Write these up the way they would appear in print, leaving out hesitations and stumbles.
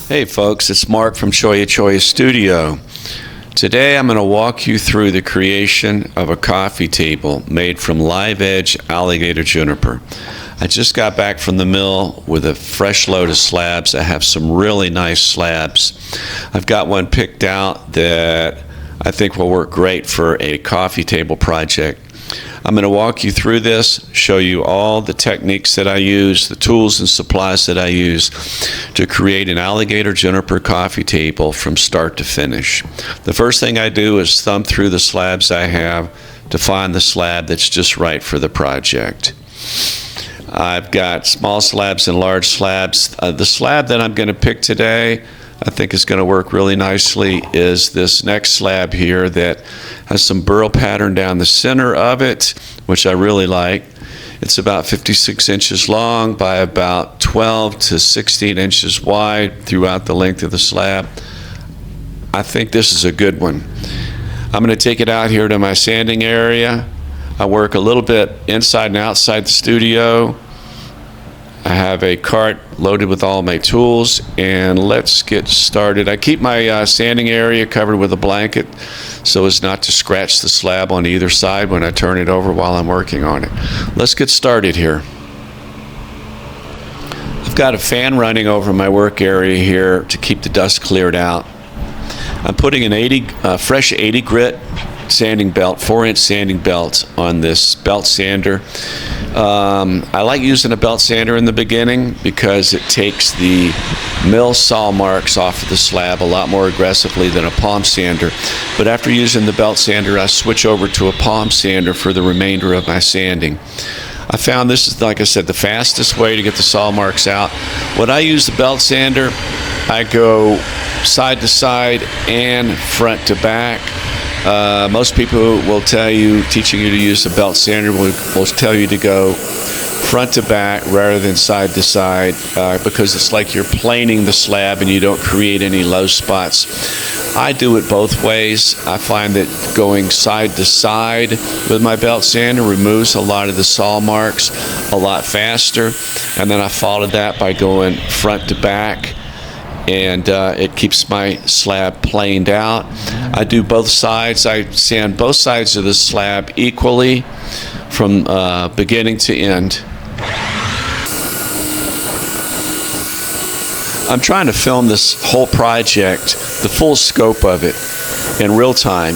Hey folks, it's Mark from Choya Choya Studio. Today I'm going to walk you through the creation of a coffee table made from live edge alligator juniper. I just got back from the mill with a fresh load of slabs. I have some really nice slabs. I've got one picked out that I think will work great for a coffee table project. I'm going to walk you through this, show you all the techniques that I use, the tools and supplies that I use to create an alligator juniper coffee table from start to finish. The first thing I do is thumb through the slabs I have to find the slab that's just right for the project. I've got small slabs and large slabs. The slab that I'm going to pick today I think is going to work really nicely is this next slab here that has some burl pattern down the center of it, which I really like. It's about 56 inches long by about 12 to 16 inches wide throughout the length of the slab. I think this is a good one. I'm going to take it out here to my sanding area. I work a little bit inside and outside the studio. I have a cart loaded with all my tools, and let's get started. I keep my sanding area covered with a blanket so as not to scratch the slab on either side when I turn it over while I'm working on it. Let's get started here. I've got a fan running over my work area here to keep the dust cleared out. I'm putting an fresh 80 grit sanding belt, 4-inch sanding belt on this belt sander. I like using a belt sander in the beginning because it takes the mill saw marks off of the slab a lot more aggressively than a palm sander. But after using the belt sander, I switch over to a palm sander for the remainder of my sanding. I found this is, like I said, the fastest way to get the saw marks out. When I use the belt sander, I go side to side and front to back. Most people will tell you, teaching you to use the belt sander will tell you to go front to back rather than side to side because it's like you're planing the slab and you don't create any low spots. I do it both ways. I find that going side to side with my belt sander removes a lot of the saw marks a lot faster, and then I follow that by going front to back, and it keeps my slab planed out. I do both sides. I sand both sides of the slab equally from beginning to end. I'm trying to film this whole project, the full scope of it, in real time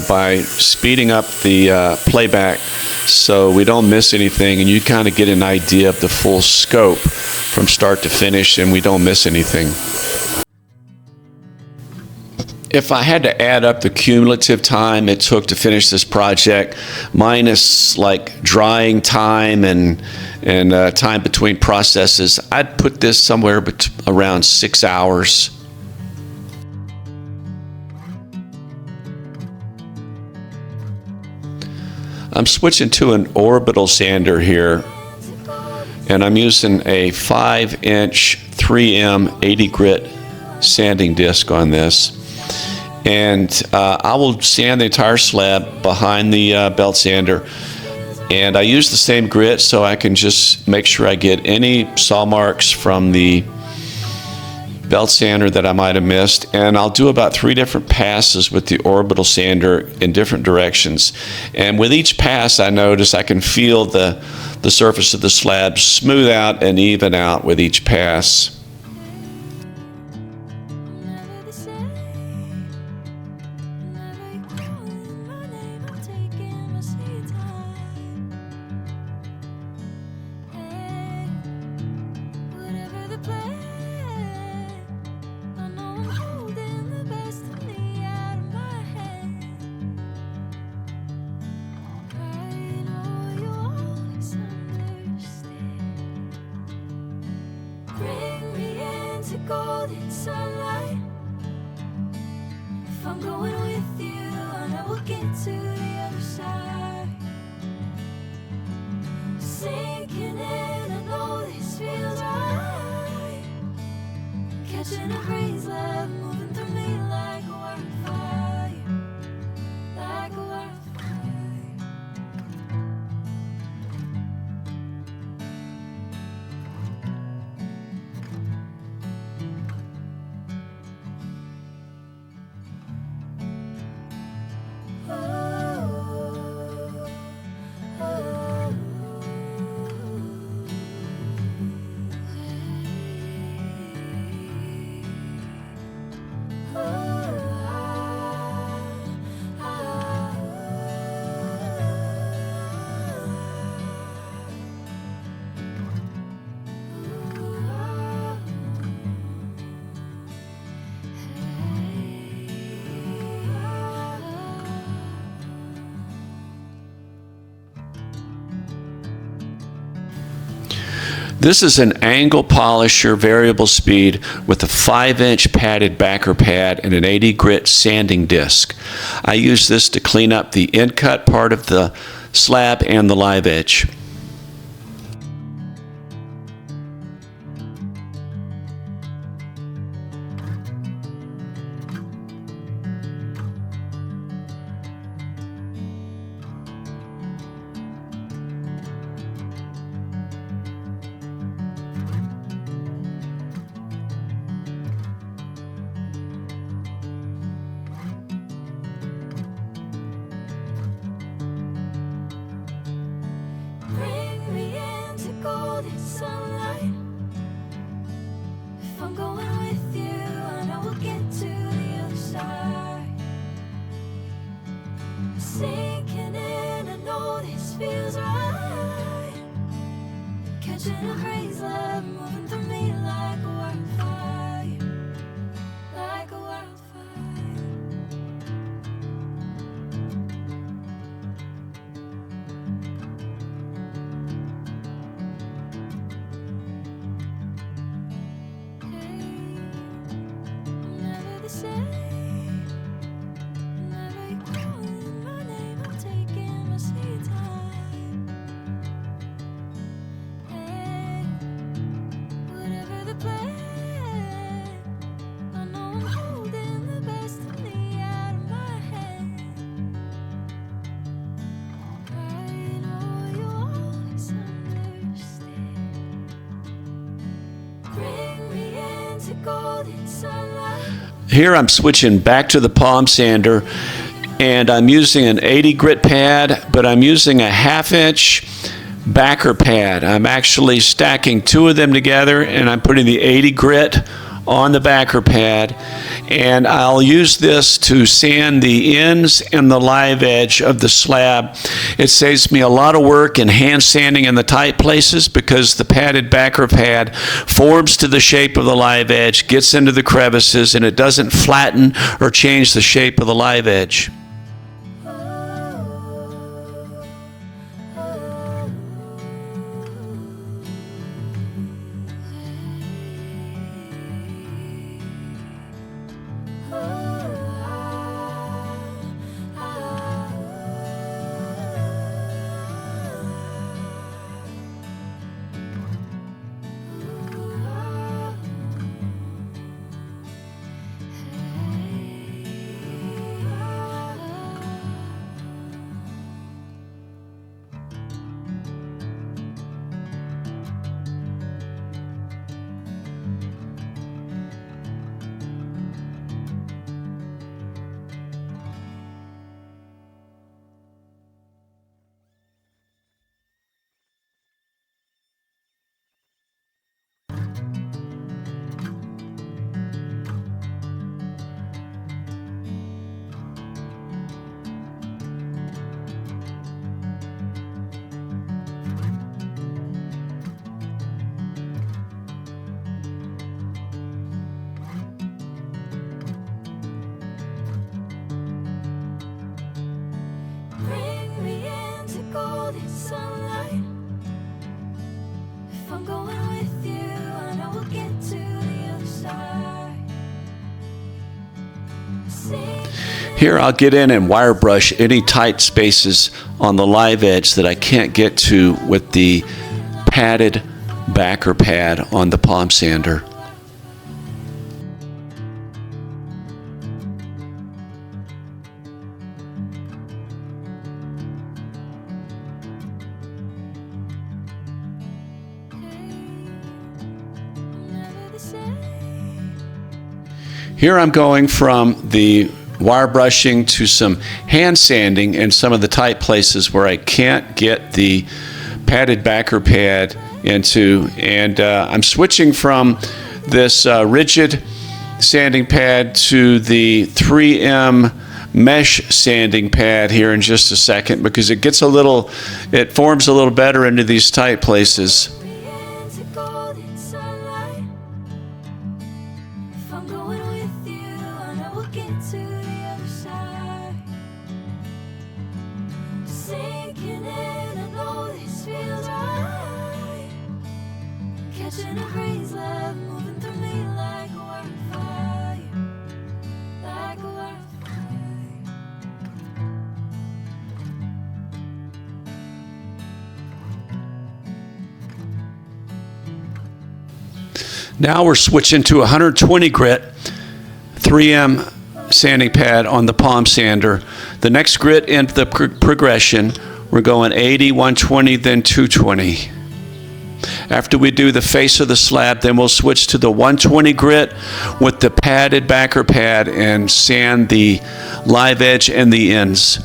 by speeding up the playback so we don't miss anything and you kind of get an idea of the full scope from start to finish and we don't miss anything. If I had to add up the cumulative time it took to finish this project, minus like drying time and time between processes, I'd put this somewhere around 6 hours. I'm switching to an orbital sander here, and I'm using a 5-inch 3M 80 grit sanding disc on this. And I will sand the entire slab behind the belt sander, and I use the same grit so I can just make sure I get any saw marks from the belt sander that I might have missed. And I'll do about 3 different passes with the orbital sander in different directions, and with each pass I notice I can feel the surface of the slab smooth out and even out with each pass. Golden sunlight. If I'm going with you, I know we'll get to the other side. Sinking in, I know this feels right. Catching a breeze, love moving through me like a wildfire, like a wildfire. This is an angle polisher variable speed with a 5-inch padded backer pad and an 80 grit sanding disc. I use this to clean up the end cut part of the slab and the live edge. Bring me into golden sunlight. If I'm going with you, I know we'll get to the other side. Sinking in, I know this feels right. Catching a breeze, love moving through me like a wildfire, like a wildfire. Never the same. Never you calling my name. I'm taking my sweet time. Hey, whatever the plan, I know I'm holding the best of me out of my head. I know you always understand. Bring me into golden sunlight. Here I'm switching back to the palm sander, and I'm using an 80 grit pad, but I'm using a 1/2 inch backer pad. I'm actually stacking 2 of them together, and I'm putting the 80 grit on the backer pad, and I'll use this to sand the ends and the live edge of the slab. It saves me a lot of work in hand sanding in the tight places because the padded backer pad forms to the shape of the live edge, gets into the crevices, and it doesn't flatten or change the shape of the live edge. Bring me into golden sunlight. If I'm going with you, I know we'll get to the other side. Here I'll get in and wire brush any tight spaces on the live edge that I can't get to with the padded backer pad on the palm sander. Never the same. Here I'm going from the wire brushing to some hand sanding in some of the tight places where I can't get the padded backer pad into, and I'm switching from this rigid sanding pad to the 3M mesh sanding pad here in just a second because it gets it forms a little better into these tight places. Into golden sunlight. If I'm going with you, I know we'll get to the other side. Sinking in, I know this feels right. Catching a breeze, love moving through me like a wildfire, like a wildfire. Now we're switching to 120 grit 3M sanding pad on the palm sander. The next grit in the progression, we're going 80, 120, then 220. After we do the face of the slab, then we'll switch to the 120 grit with the padded backer pad and sand the live edge and the ends.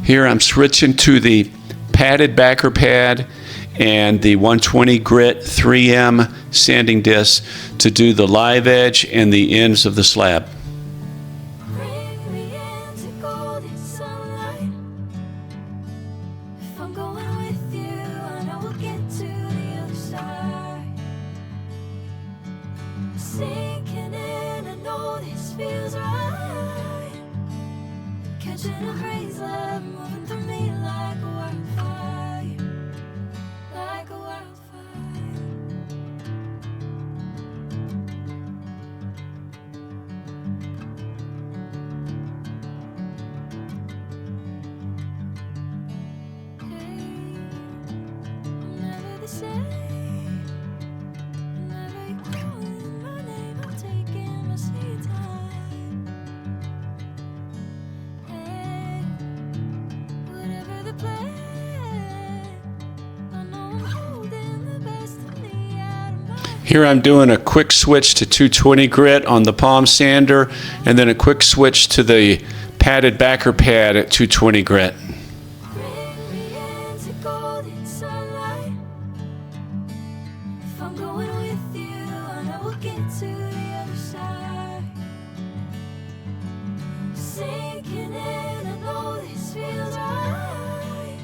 Here I'm switching to the padded backer pad and the 120 grit 3M sanding disc to do the live edge and the ends of the slab. Bring me into golden sunlight. If I'm going with you, I know we'll get to the other side. Sinking in, I know this feels right. Catching a breeze, love moving through me like a wildfire, like a wildfire. I'm never the same. Whenever you're calling my name, I'm taking my sweet time. Hey, whatever the plan, I know I'm holding the best of me out of my Here I'm doing a quick switch to 220 grit on the palm sander and then a quick switch to the padded backer pad at 220 grit. Bring me into golden sunlight. If I'm going with you, I know we'll get to the other side. Sinking in, I know this feels right.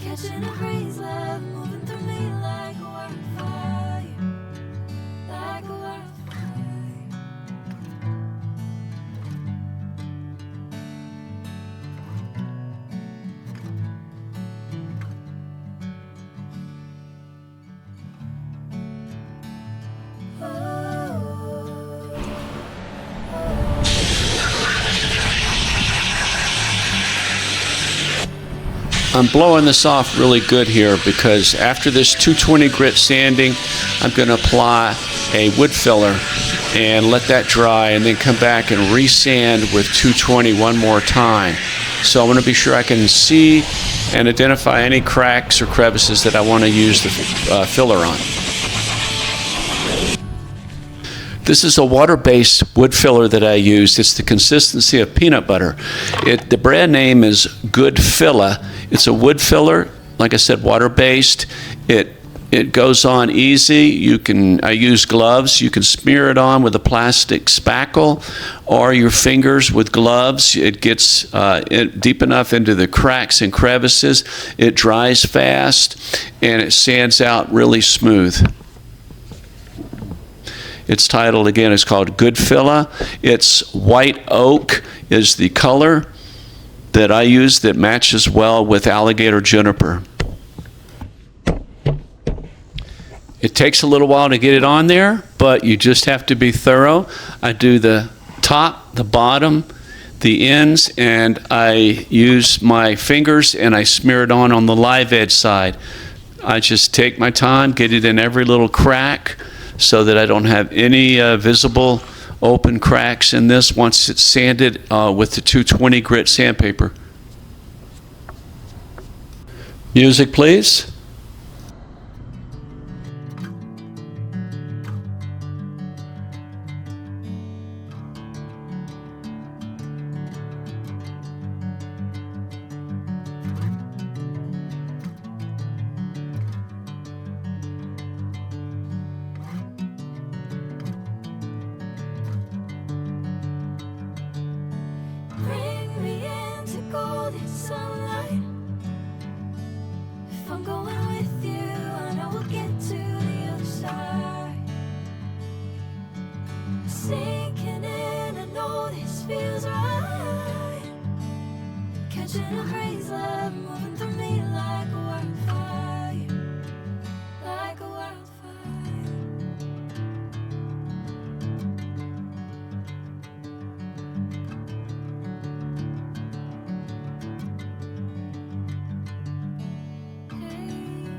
Catching a breeze, love moving through me like a wildfire, like a wildfire. I'm blowing this off really good here because after this 220 grit sanding, I'm going to apply a wood filler and let that dry and then come back and resand with 220 one more time. So I want to be sure I can see and identify any cracks or crevices that I want to use the filler on. This is a water-based wood filler that I use. It's the consistency of peanut butter. The brand name is Good Filla. It's a wood filler, like I said, water-based. It goes on easy. I use gloves. You can smear it on with a plastic spackle or your fingers with gloves. It gets deep enough into the cracks and crevices. It dries fast and it sands out really smooth. It's titled, again, it's called Good Filla. It's white oak is the color that I use that matches well with Alligator Juniper. It takes a little while to get it on there, but you just have to be thorough. I do the top, the bottom, the ends, and I use my fingers and I smear it on the live edge side. I just take my time, get it in every little crack, so that I don't have any visible open cracks in this once it's sanded with the 220 grit sandpaper. Music, please. golden sunlight. If I'm going with you, I know we'll get to the other side. Sinking in, I know this feels right. Catching a breeze, love moving through me like a wildfire, like a wildfire. I'm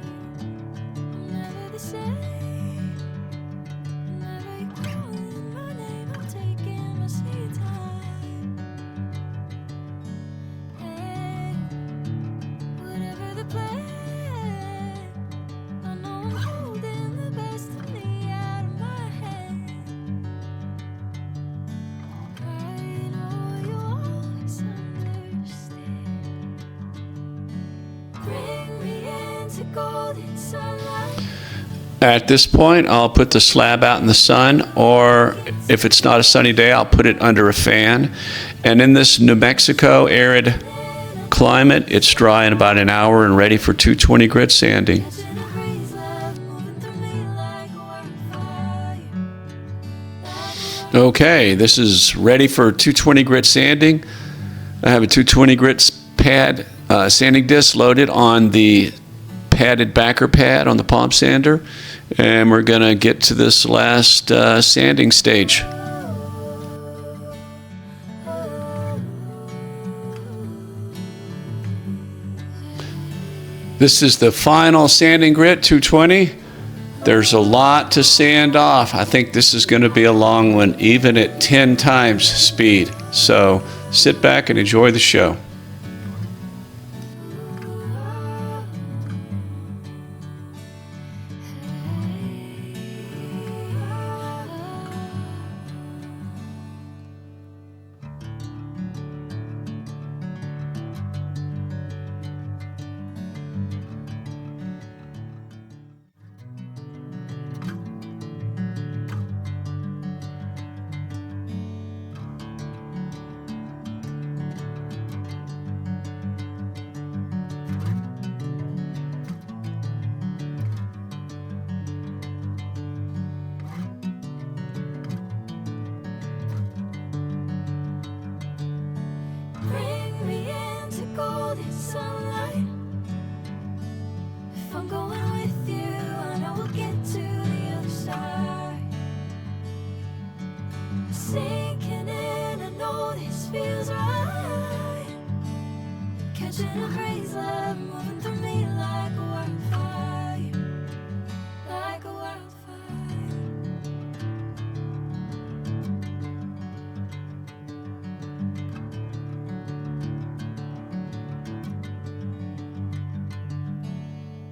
never the same. Whenever you're calling my name, I'm taking my sweet time. Hey, whatever the plan, I know I'm holding the best of me out of my head. I know you always understand. Bring me into golden sunlight. At this point, I'll put the slab out in the sun, or if it's not a sunny day, I'll put it under a fan. And in this New Mexico arid climate, it's dry in about an hour and ready for 220 grit sanding. Catching a breeze, love moving through me like a wildfire, like a Okay, this is ready for 220 grit sanding. I have a 220 grit pad sanding disc loaded on the padded backer pad on the palm sander, and we're going to get to this last sanding stage. This is the final sanding grit, 220. There's a lot to sand off. I think this is going to be a long one, even at 10 times speed. So sit back and enjoy the show. Bring me into golden sunlight. If I'm going with you, I know we'll get to the other side. Sinking in, I know this feels right. Catching a breeze, love moving through me like a wildfire, like a wildfire.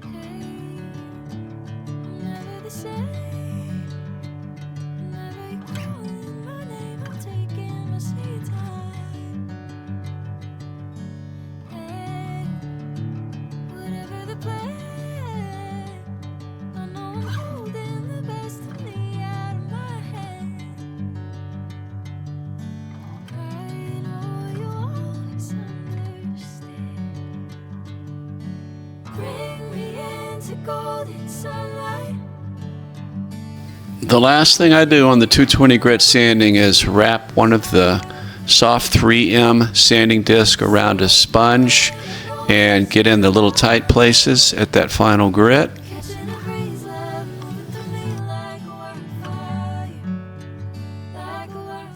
I'm never the same. Whenever you're calling my name, I'm taking my sweet time. Hey, whatever the plan, I know I'm holding the best of me out of my head. I know you always understand. Bring me into golden sunlight. The last thing I do on the 220 grit sanding is wrap one of the soft 3M sanding disc around a sponge and get in the little tight places at that final grit. Catching a breeze, love moving through me like a wildfire, like a wildfire.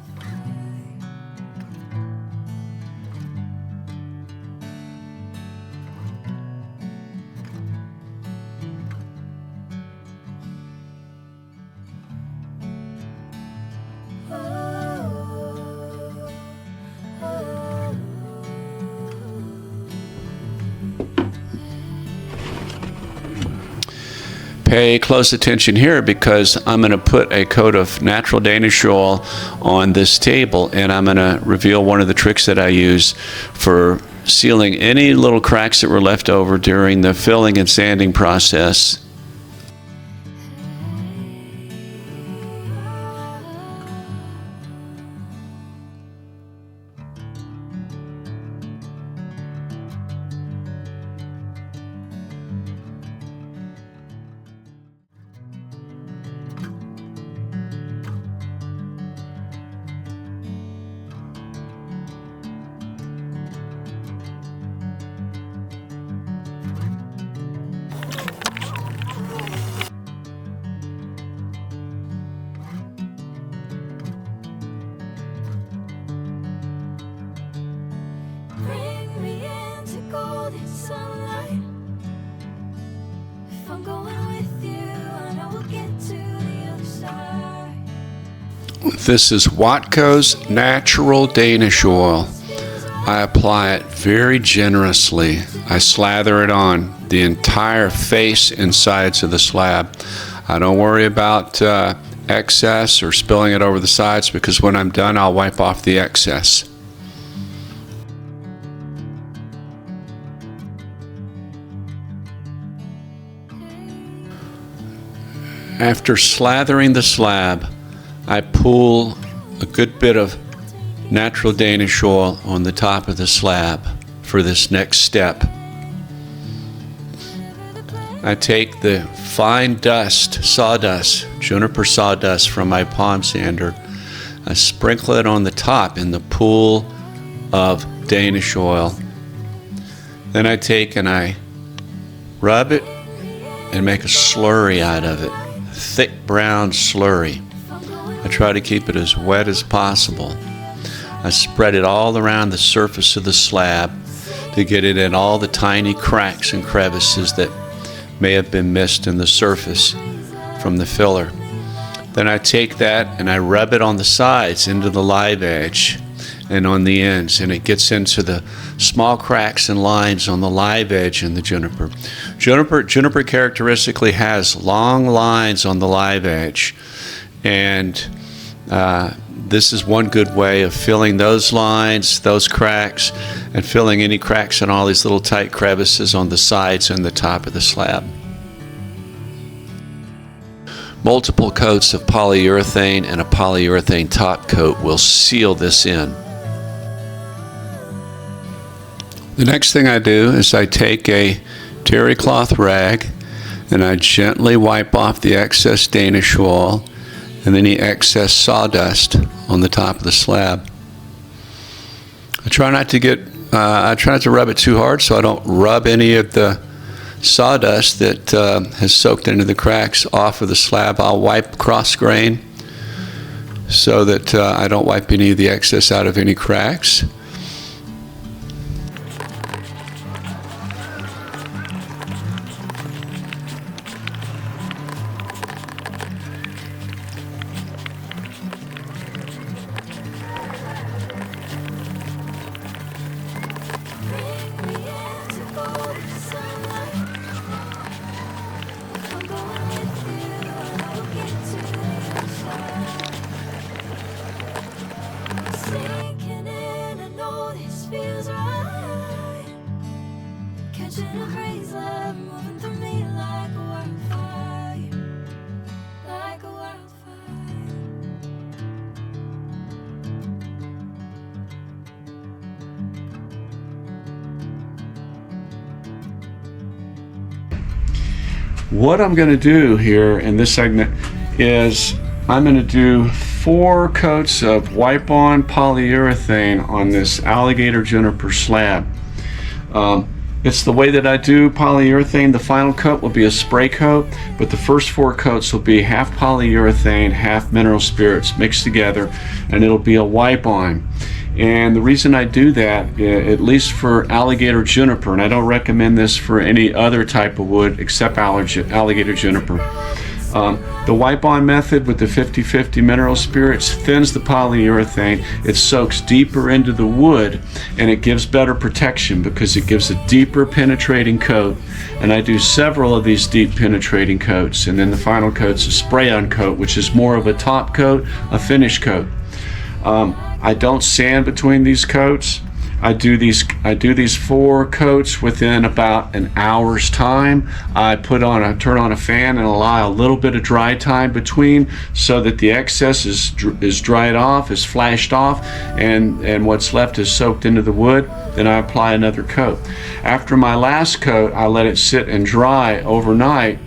Pay close attention here because I'm going to put a coat of natural Danish oil on this table, and I'm going to reveal one of the tricks that I use for sealing any little cracks that were left over during the filling and sanding process. know the sunlight. If I'm going with you, I know we'll get to the other side. This is Watco's natural Danish oil. I apply it very generously. I slather it on the entire face and sides of the slab. I don't worry about excess or spilling it over the sides, because when I'm done, I'll wipe off the excess. After slathering the slab, I pool a good bit of natural Danish oil on the top of the slab for this next step. I take the fine dust, sawdust, juniper sawdust from my palm sander. I sprinkle it on the top in the pool of Danish oil. Then I take and I rub it and make a slurry out of it, thick brown slurry. I try to keep it as wet as possible. I spread it all around the surface of the slab to get it in all the tiny cracks and crevices that may have been missed in the surface from the filler. Then I take that and I rub it on the sides into the live edge and on the ends, and it gets into the small cracks and lines on the live edge in the juniper. Juniper characteristically has long lines on the live edge, and this is one good way of filling those lines, those cracks, and filling any cracks in all these little tight crevices on the sides and the top of the slab. Multiple coats of polyurethane and a polyurethane top coat will seal this in. The next thing I do is I take a terry cloth rag and I gently wipe off the excess Danish oil and any excess sawdust on the top of the slab. I try not to rub it too hard, so I don't rub any of the sawdust that has soaked into the cracks off of the slab. I'll wipe cross grain so that I don't wipe any of the excess out of any cracks. What I'm going to do here in this segment is I'm going to do 4 coats of wipe-on polyurethane on this Alligator Juniper slab. It's the way that I do polyurethane. The final coat will be a spray coat, but the first 4 coats will be half polyurethane, half mineral spirits mixed together, and it'll be a wipe-on. And the reason I do that, at least for Alligator Juniper, and I don't recommend this for any other type of wood except Alligator Juniper, the wipe-on method with the 50-50 mineral spirits thins the polyurethane. It soaks deeper into the wood, and it gives better protection because it gives a deeper penetrating coat. And I do several of these deep penetrating coats, and then the final coat's a spray-on coat, which is more of a top coat, a finish coat. I don't sand between these coats. I do these 4 coats within about an hour's time. I turn on a fan and allow a little bit of dry time between so that the excess is dried off, is flashed off, and what's left is soaked into the wood. Then I apply another coat. After my last coat, I let it sit and dry overnight.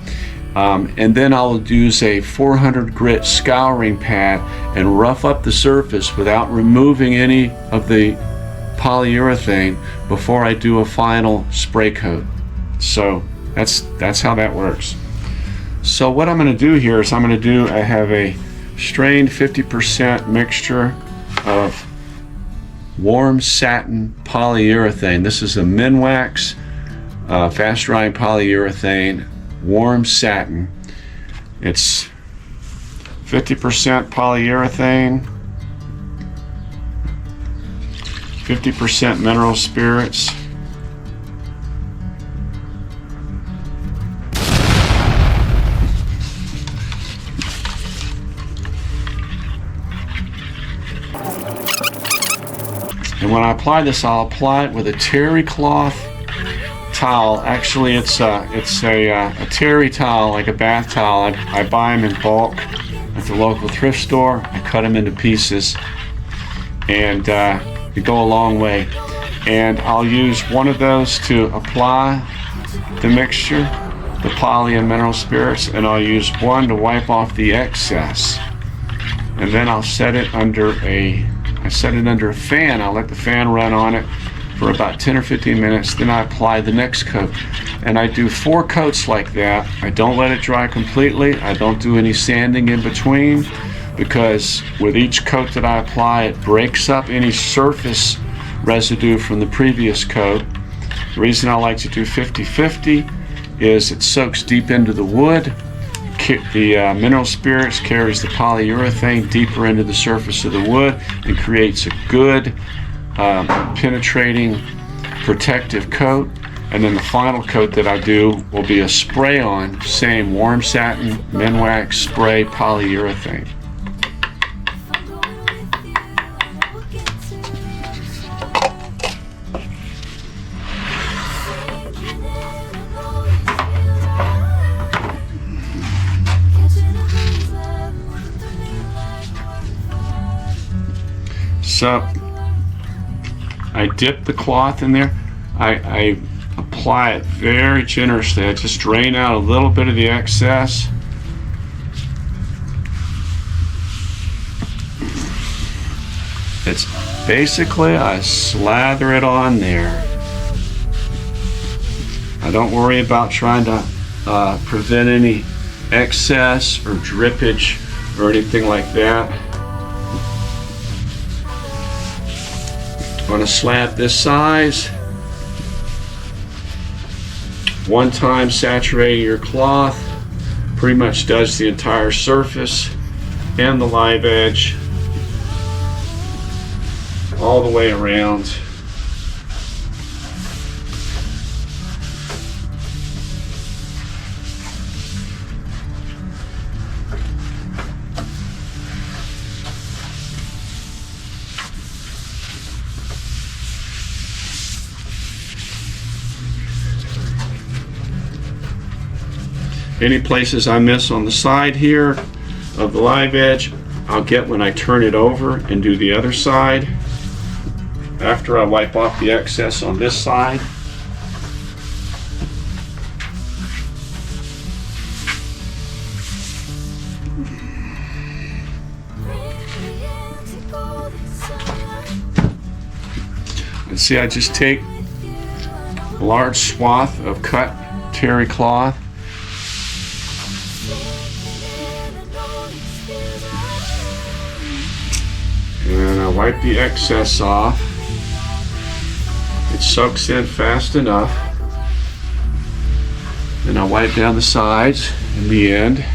And then I'll use a 400 grit scouring pad and rough up the surface without removing any of the polyurethane before I do a final spray coat. So that's how that works. So what I'm going to do here is I have a strained 50% mixture of warm satin polyurethane. This is a Minwax fast drying polyurethane, warm satin. It's 50% polyurethane, 50% mineral spirits, and when I apply this, I'll apply it with a terry cloth towel. Actually, it's a terry towel, like a bath towel. I buy them in bulk at the local thrift store. I cut them into pieces, and they go a long way. And I'll use one of those to apply the mixture, the poly and mineral spirits, and I'll use one to wipe off the excess. And then I'll set it under a fan. I'll let the fan run on it for about 10 or 15 minutes. Then I apply the next coat. And I do 4 coats like that. I don't let it dry completely. I don't do any sanding in between, because with each coat that I apply, it breaks up any surface residue from the previous coat. The reason I like to do 50-50 is it soaks deep into the wood. The mineral spirits carries the polyurethane deeper into the surface of the wood and creates a good penetrating protective coat. And then the final coat that I do will be a spray on, same warm satin, Minwax spray polyurethane. So I dip the cloth in there. I apply it very generously. I just drain out a little bit of the excess. It's basically, I slather it on there. I don't worry about trying to prevent any excess or drippage or anything like that. On a slab this size, one time saturating your cloth pretty much does the entire surface and the live edge all the way around. Any places I miss on the side here of the live edge, I'll get when I turn it over and do the other side. After I wipe off the excess on this side. And see, I just take a large swath of cut terry cloth, and I wipe the excess off. It soaks in fast enough. Then I wipe down the sides in the end.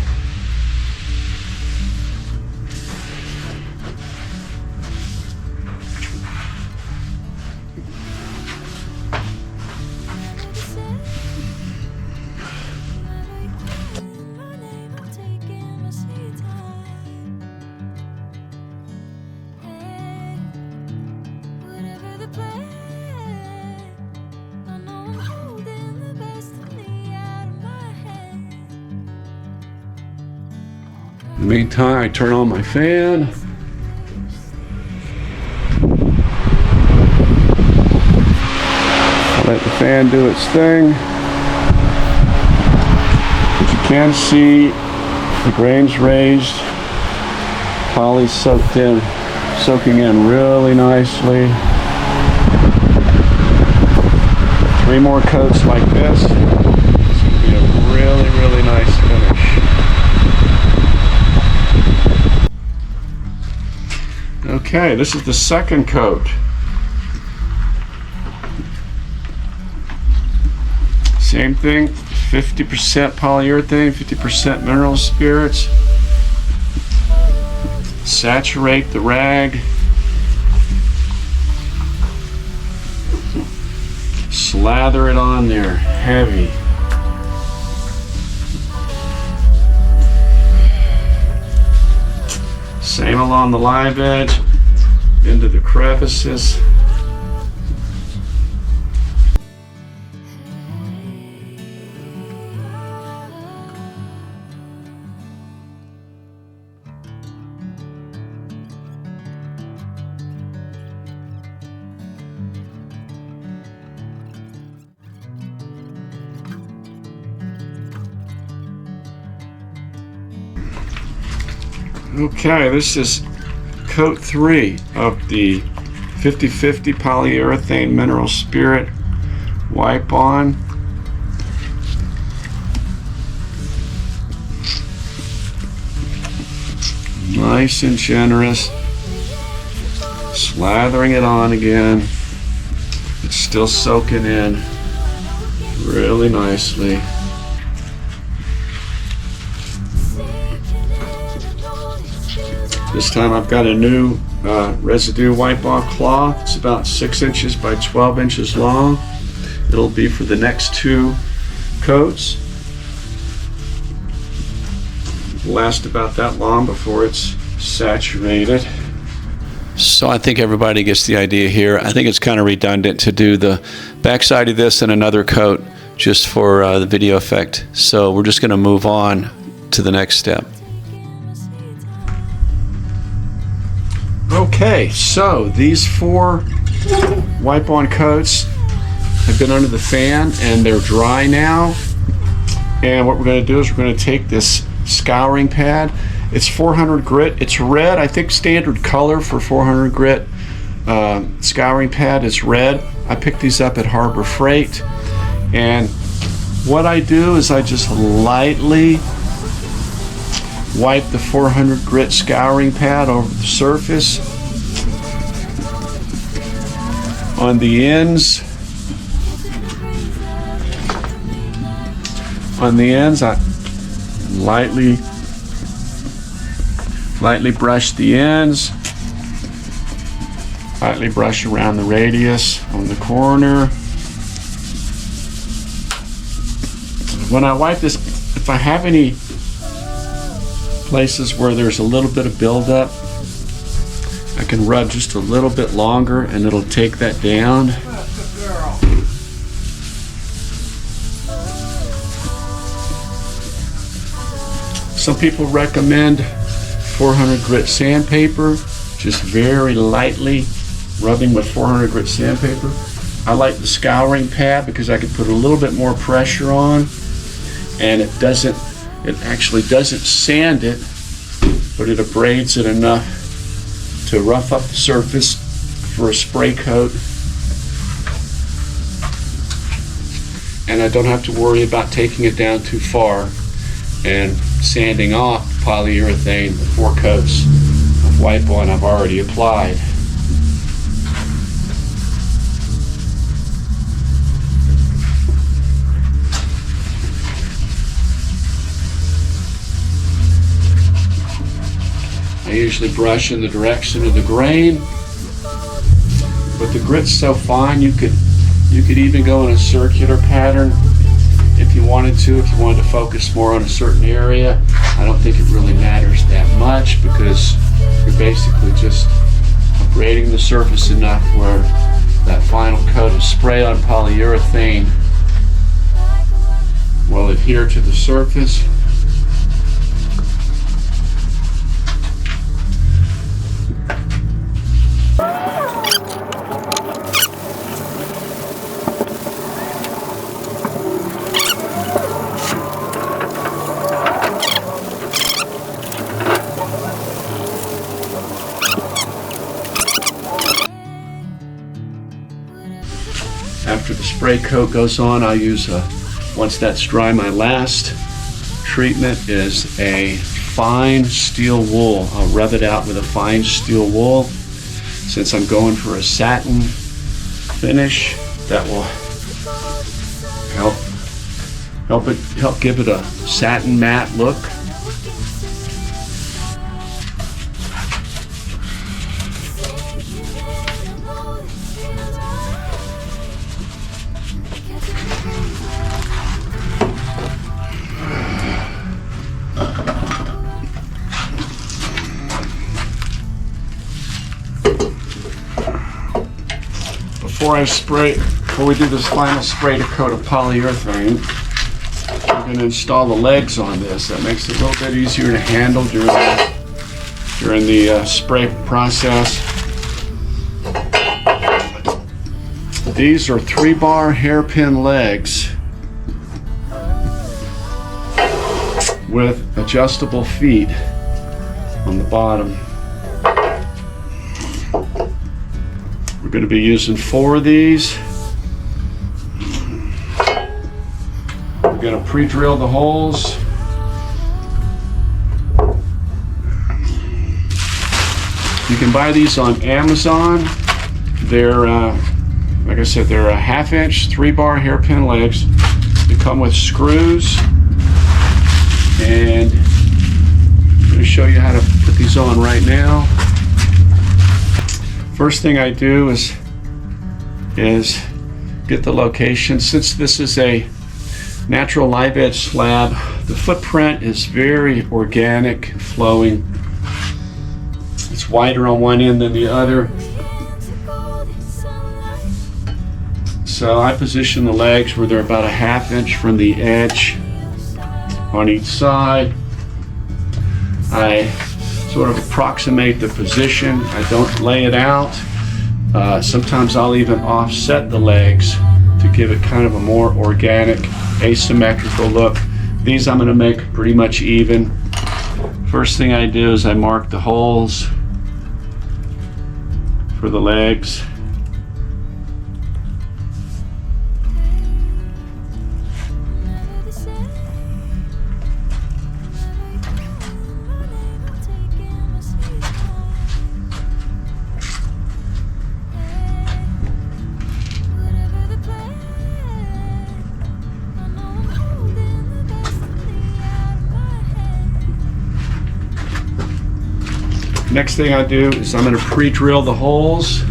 In the meantime, I turn on my fan. I let the fan do its thing. But you can see the grains raised, poly soaking in really nicely. 3 more coats like this. It's going to be a really, really nice finish. Okay, this is the second coat. Same thing, 50% polyurethane, 50% mineral spirits. Saturate the rag. Slather it on there, heavy. Same along the live edge, into the crevices. Okay, this is coat 3 of the 50/50 polyurethane mineral spirit wipe on. Nice and generous. Slathering it on again. It's still soaking in really nicely. This time I've got a new residue wipe off cloth. It's about 6 inches by 12 inches long. It'll be for the next 2 coats. It'll last about that long before it's saturated. So I think everybody gets the idea here. I think it's kind of redundant to do the backside of this and another coat just for the video effect. So we're just going to move on to the next step. Okay, so these 4 wipe-on coats have been under the fan and they're dry now. And what we're going to do is we're going to take this scouring pad. It's 400 grit. It's red. I think standard color for 400 grit scouring pad is red. I picked these up at Harbor Freight. And what I do is I just lightly wipe the 400 grit scouring pad over the surface. On the ends, I lightly brush the ends, lightly brush around the radius on the corner. When I wipe this, if I have any places where there's a little bit of buildup, I can rub just a little bit longer and it'll take that down. Some people recommend 400 grit sandpaper, just very lightly rubbing with 400 grit sandpaper. I like the scouring pad because I can put a little bit more pressure on and it actually doesn't sand it, but it abrades it enough to rough up the surface for a spray coat. And I don't have to worry about taking it down too far and sanding off polyurethane, the 4 coats of wipe on I've already applied. I usually brush in the direction of the grain, but the grit's so fine you could even go in a circular pattern if you wanted to focus more on a certain area. I don't think it really matters that much because you're basically just abrading the surface enough where that final coat of spray on polyurethane will adhere to the surface. After the spray coat goes on, I'll use once that's dry, my last treatment is a fine steel wool. I'll rub it out with a fine steel wool. Since I'm going for a satin finish, that will help Help give it a satin matte look. Before we do this final spray to coat of polyurethane, we're going to install the legs on this. That makes it a little bit easier to handle during the spray process. These are 3-bar hairpin legs with adjustable feet on the bottom. We're going to be using 4 of these. We're going to pre-drill the holes. You can buy these on Amazon. They're, like I said, they're a 1/2 inch 3-bar hairpin legs. They come with screws. And I'm going to show you how to put these on right now. First thing I do is get the location. Since this is a natural live edge slab, the footprint is very organic, flowing. It's wider on one end than the other. So I position the legs where they're about a 1/2 inch from the edge on each side. I sort of approximate the position. I don't lay it out. Sometimes I'll even offset the legs to give it kind of a more organic, asymmetrical look. These I'm going to make pretty much even. First thing I do is I mark the holes for the legs. Next thing I do is I'm going to pre-drill the holes.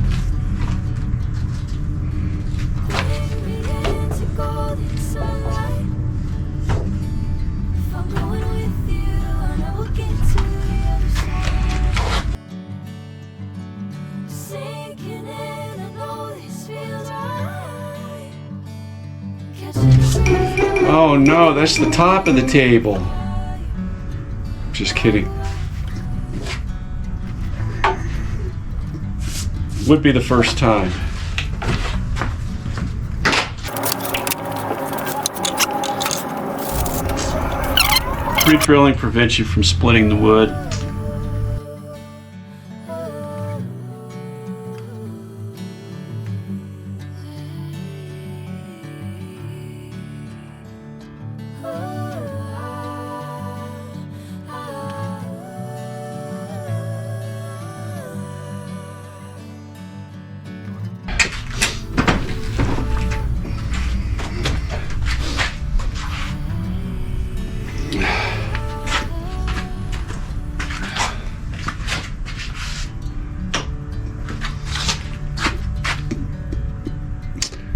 Oh no, that's the top of the table. Just kidding. Would be the first time. Pre-drilling prevents you from splitting the wood.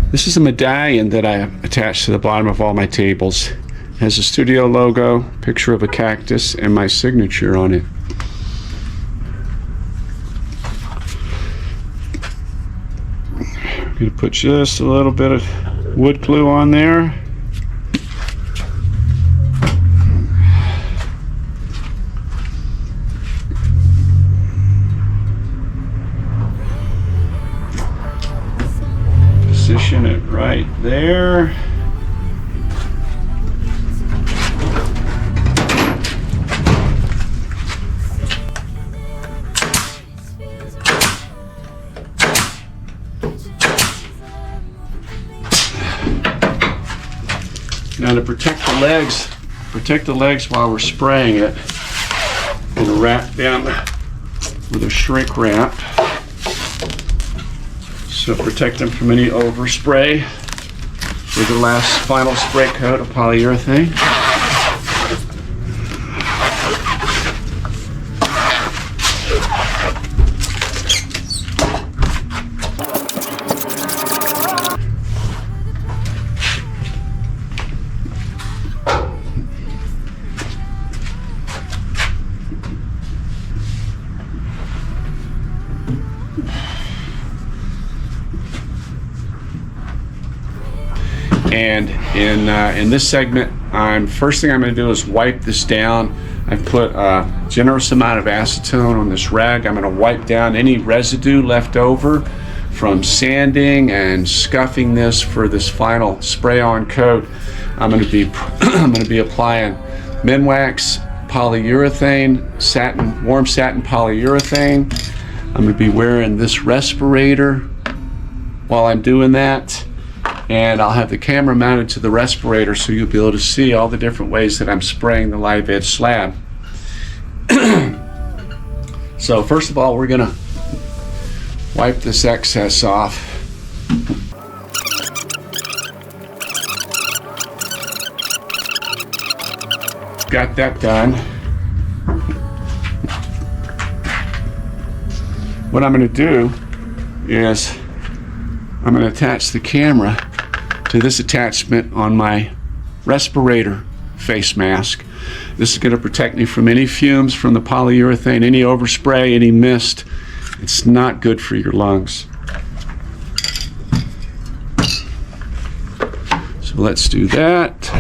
This is a medallion that I attach to the bottom of all my tables. It has a studio logo, picture of a cactus, and my signature on it. I'm going to put just a little bit of wood glue on there. Position it right there. Now to protect the legs while we're spraying it, I'm going to wrap them with a shrink wrap. So protect them from any overspray. with the last final spray coat of polyurethane. And in this segment, first thing I'm going to do is wipe this down. I've put a generous amount of acetone on this rag. I'm going to wipe down any residue left over from sanding and scuffing this for this final spray-on coat. I'm going to be applying Minwax polyurethane, warm satin polyurethane. I'm going to be wearing this respirator while I'm doing that. And I'll have the camera mounted to the respirator so you'll be able to see all the different ways that I'm spraying the live edge slab. So first of all, we're gonna wipe this excess off. Got that done. What I'm gonna do is I'm gonna attach the camera to this attachment on my respirator face mask. This is going to protect me from any fumes from the polyurethane, any overspray, any mist. It's not good for your lungs. So let's do that.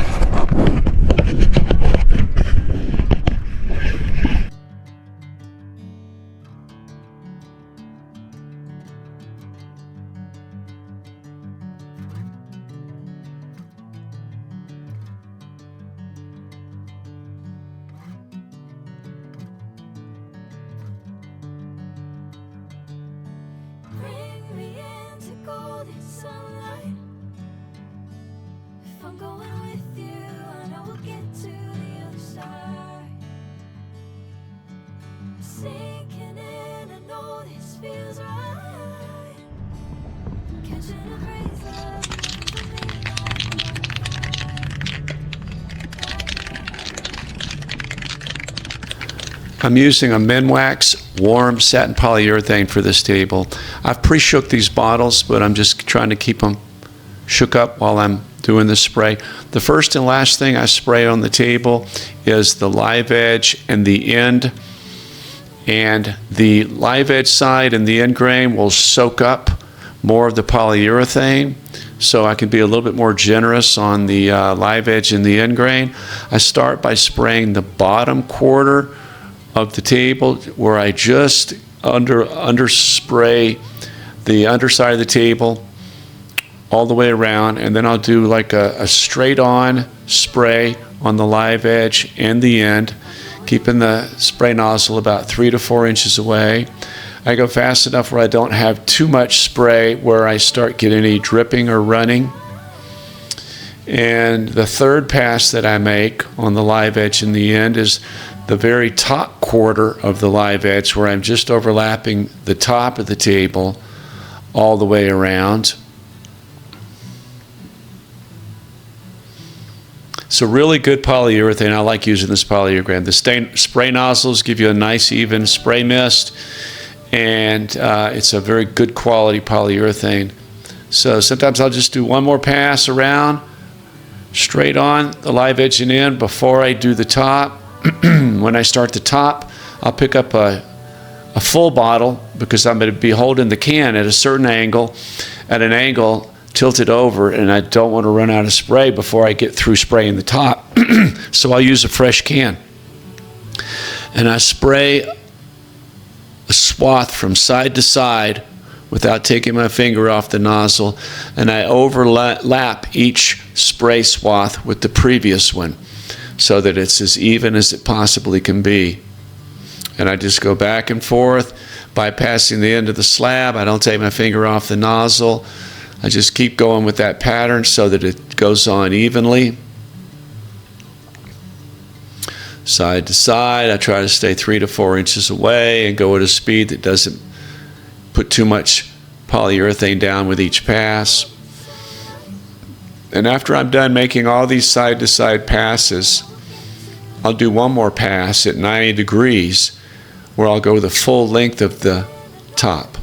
Bring me into golden sunlight. If I'm going with you, I know we'll get to the other side. Sinking in, I know this feels right. Catching a breeze I'm using a Minwax warm satin polyurethane for this table. I've pre-shook these bottles, but I'm just trying to keep them shook up while I'm doing this spray. The first and last thing I spray on the table is the live edge and the end. And the live edge side and the end grain will soak up more of the polyurethane, so I can be a little bit more generous on the live edge and the end grain. I start by spraying the bottom quarter of the table, where I just under spray the underside of the table all the way around, and then I'll do like a straight on spray on the live edge and the end, keeping the spray nozzle about 3 to 4 inches away. I go fast enough where I don't have too much spray where I start getting any dripping or running. And the third pass that I make on the live edge and the end is the very top quarter of the live edge, where I'm just overlapping the top of the table all the way around. So really good polyurethane. I like using this polyurethane. The spray nozzles give you a nice even spray mist, and it's a very good quality polyurethane. So sometimes I'll just do one more pass around, straight on the live edge and end before I do the top. When I start the top, I'll pick up a full bottle, because I'm going to be holding the can at a certain angle, tilted over, and I don't want to run out of spray before I get through spraying the top. So I'll use a fresh can. And I spray a swath from side to side without taking my finger off the nozzle, and I overlap each spray swath with the previous one, so that it's as even as it possibly can be. And I just go back and forth, bypassing the end of the slab. I don't take my finger off the nozzle. I just keep going with that pattern so that it goes on evenly. Side to side, I try to stay 3 to 4 inches away and go at a speed that doesn't put too much polyurethane down with each pass. And after I'm done making all these side-to-side passes, I'll do one more pass at 90 degrees where I'll go the full length of the top.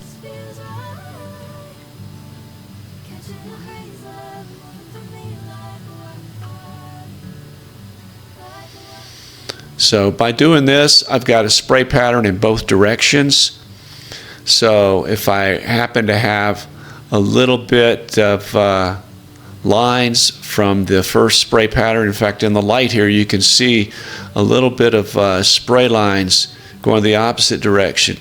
So by doing this, I've got a spray pattern in both directions. So if I happen to have a little bit of lines from the first spray pattern, in fact in the light here you can see a little bit of spray lines going the opposite direction.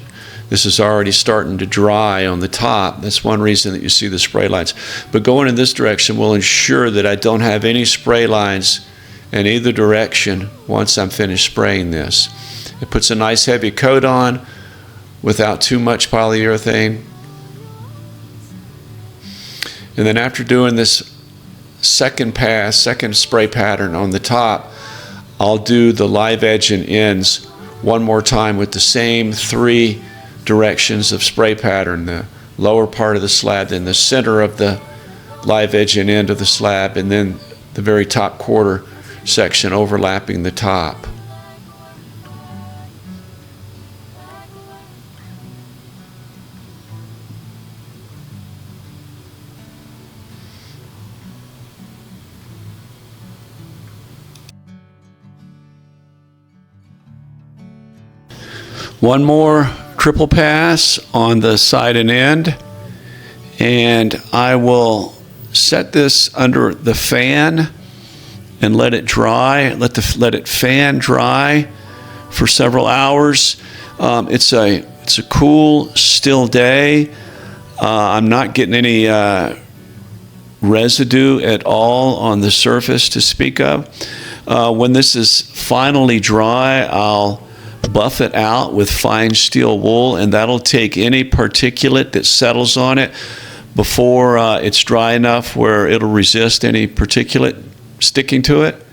This is already starting to dry on the top. That's one reason that you see the spray lines. But going in this direction will ensure that I don't have any spray lines in either direction once I'm finished spraying this. It puts a nice heavy coat on without too much polyurethane. And then after doing this second pass, second spray pattern on the top, I'll do the live edge and ends one more time with the same 3 directions of spray pattern: the lower part of the slab, then the center of the live edge and end of the slab, and then the very top quarter section overlapping the top. One more triple pass on the side and end, and I will set this under the fan and let it dry. Let it fan dry for several hours. It's a cool, still day. I'm not getting any residue at all on the surface to speak of. When this is finally dry, I'll buff it out with fine steel wool, and that'll take any particulate that settles on it before it's dry enough where it'll resist any particulate sticking to it.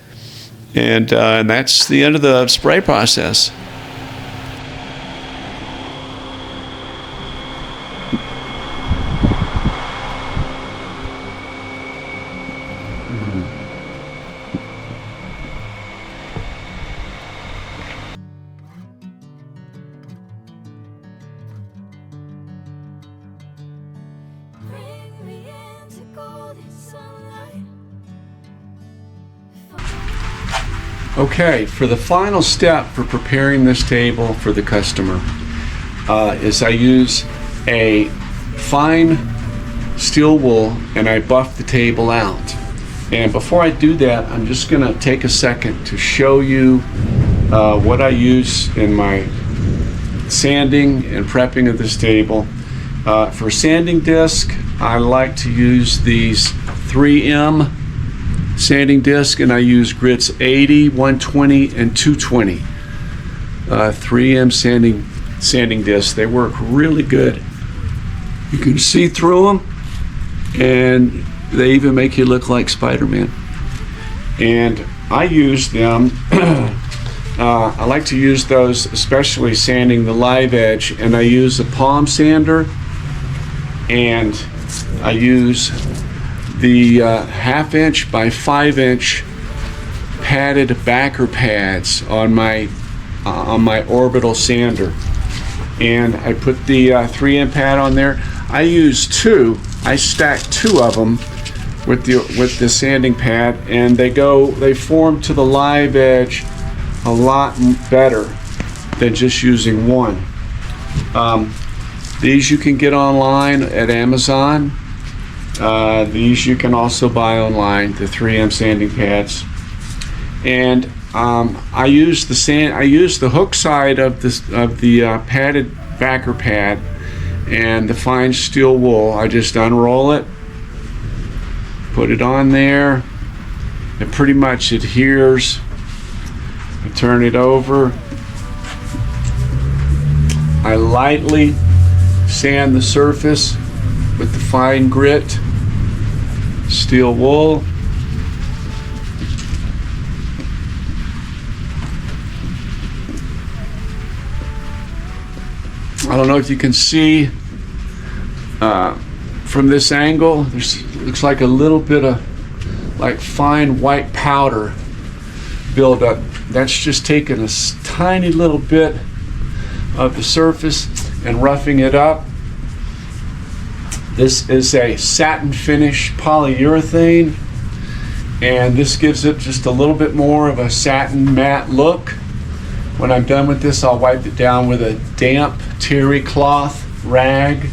And that's the end of the spray process. Bring me into golden sunlight. Okay, for the final step for preparing this table for the customer is I use a fine steel wool and I buff the table out. And before I do that, I'm just going to take a second to show you what I use in my sanding and prepping of this table. For sanding disc, I like to use these 3M sanding disc, and I use grits 80, 120, and 220. 3M sanding discs. They work really good. You can see through them, and they even make you look like Spider-Man. And I use them. I like to use those, especially sanding the live edge, and I use a palm sander, and I use the 1/2 inch by 5 inch padded backer pads on my orbital sander, and I put the 3M pad on there. I use 2. I stack 2 of them with the sanding pad, and they form to the live edge a lot better than just using 1. These you can get online at Amazon. These you can also buy online, the 3M sanding pads. And I use the hook side of the padded backer pad and the fine steel wool. I just unroll it, put it on there. It pretty much adheres. I turn it over. I lightly sand the surface with the fine grit steel wool. I don't know if you can see from this angle, looks like a little bit of like fine white powder buildup. That's just taking a tiny little bit of the surface and roughing it up. This is a satin finish polyurethane, and this gives it just a little bit more of a satin matte look. When I'm done with this, I'll wipe it down with a damp terry cloth rag.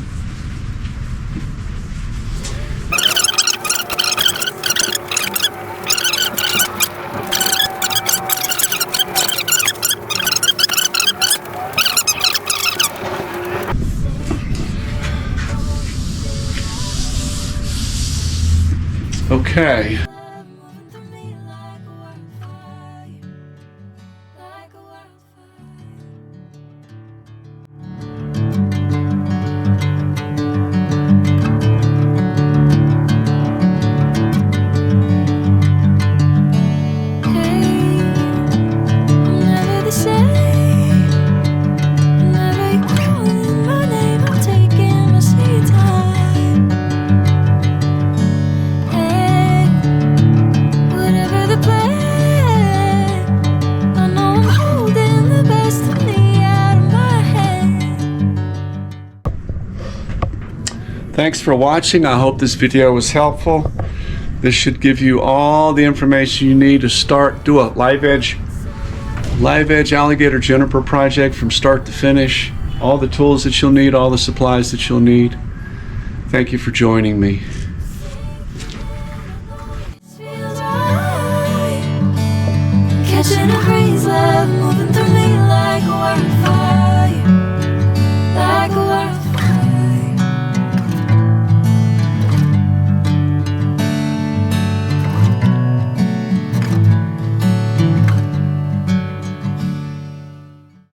Okay. moving through me like a wildfire, like a wildfire. Hey, I'm never the same. Whenever you're calling my name, I'm taking my sweet time. Hey, whatever the plan, I know I'm holding the best of me out of my head. Thanks for watching. I hope this video was helpful. This should give you all the information you need to start, do a live edge alligator juniper project from start to finish. All the tools that you'll need, all the supplies that you'll need. Thank you for joining me. Feels right, catching a breeze, love moving through me like a wildfire.